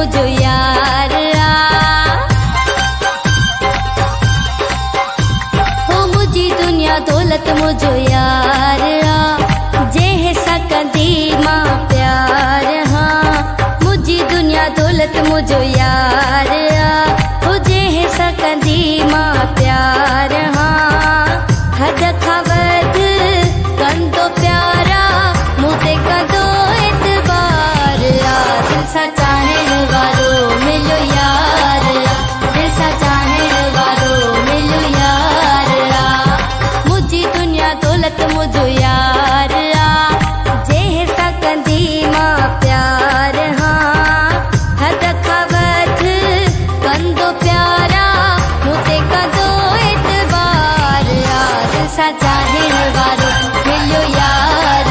मुझो यार हो मुझी दुनिया दौलत मुझो यार जे है सकंदी मां प्यार हाँ मुझी दुनिया दौलत मुझो यार हो जे है सकंदी मां प्यार हाँ हद खवद कंदो प्यारा मुते कंदो एतबार दिल सा चाहण वारो मिलो यार दिल सा चाहण वारो मिलो यार मुझी दुनिया दौलत मुझो यार जे है सकंदी मां प्यार हाँ हद खवद कंदो प्यारा मुते कंदो एतबार दिल सा चाहण वारो मिलो यार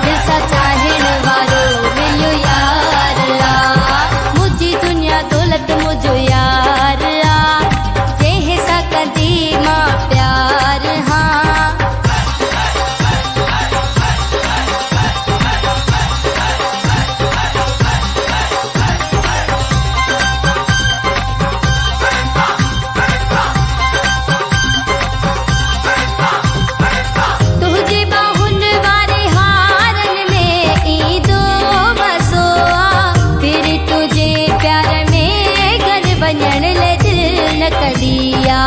दिल सा चाहण वारो मिलो यार मुझी दुनिया दौलत मुझो यार जे है सकंदी मां प्यार हाँ तुझे बाहुन वारे हारन में ईदो बसोआ फिर तुझे प्यार में घर बनण ले दिल न कदिया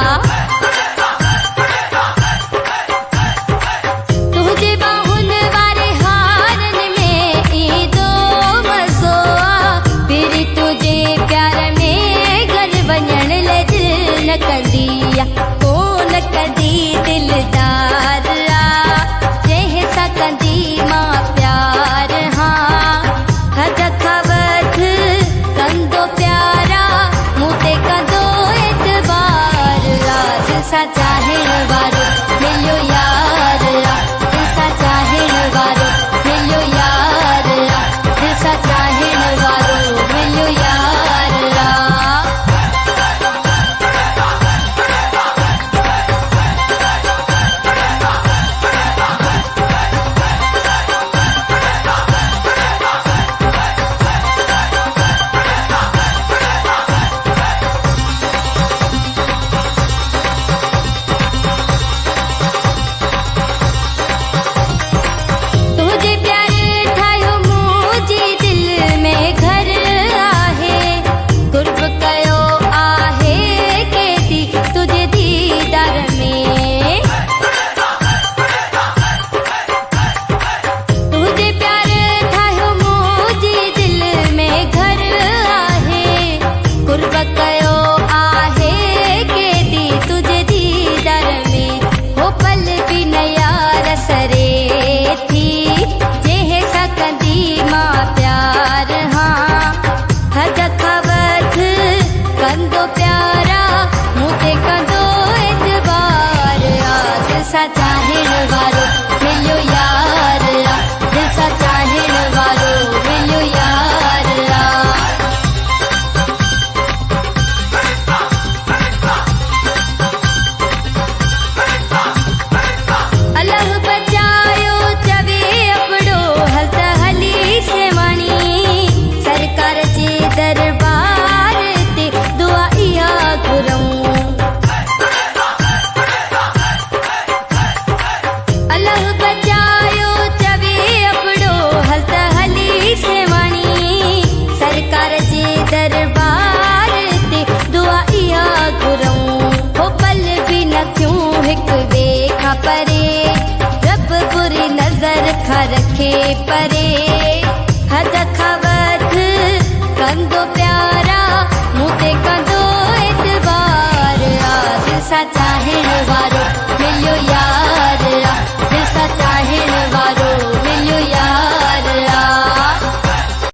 तुझे बाहुन वारे हारन में ईदो बसोआ फिर तुझे प्यार में घर बनण ले दिल न कदिया कौन कदी दिलदार जे सकंदी मां प्यार हाँ हद खवद कंदो प्यारा मुते कंदो एतबार दिल सा चाहण वारो मिलो यार दिल सा चाहण वारो मिलो यार दिल सा चाहण वारो मिलो यार तुझे प्यार ठायो मुझी दिल में घर आहे कुर्ब कयो आहे केदी तुझे दीदार में तुझे प्यार ठायो मुझी दिल में घर आहे कुर्ब कयो आहे केदी तुझे दीदार में हो पल भी नया रसरे थी जे है सकंदी मां प्यार हाँ हद खवद कंदो प्यारा मुते कंदो एतबार दिल सा चाहण वारो मिलो यार दिल सा चाहण वारो मिलो यार अल्लाह बचायो चवे अपड़ो हलत हली से मणी सरकार जे दरबार ते दुआ इहा घुरऊं अल्लाह बचायो चवे अपड़ो हलत हली से मणी सरकार जे दरबार ते दुआ इहा घुरऊं हो पल भी न क्यों हिक देखा परे रब बुरी नजर खा रखे परे हद खवद कंदो प्यारा मुते कंदो एतबार दिल सा चाहण वारो मिलो यार दिल सा चाहण वारो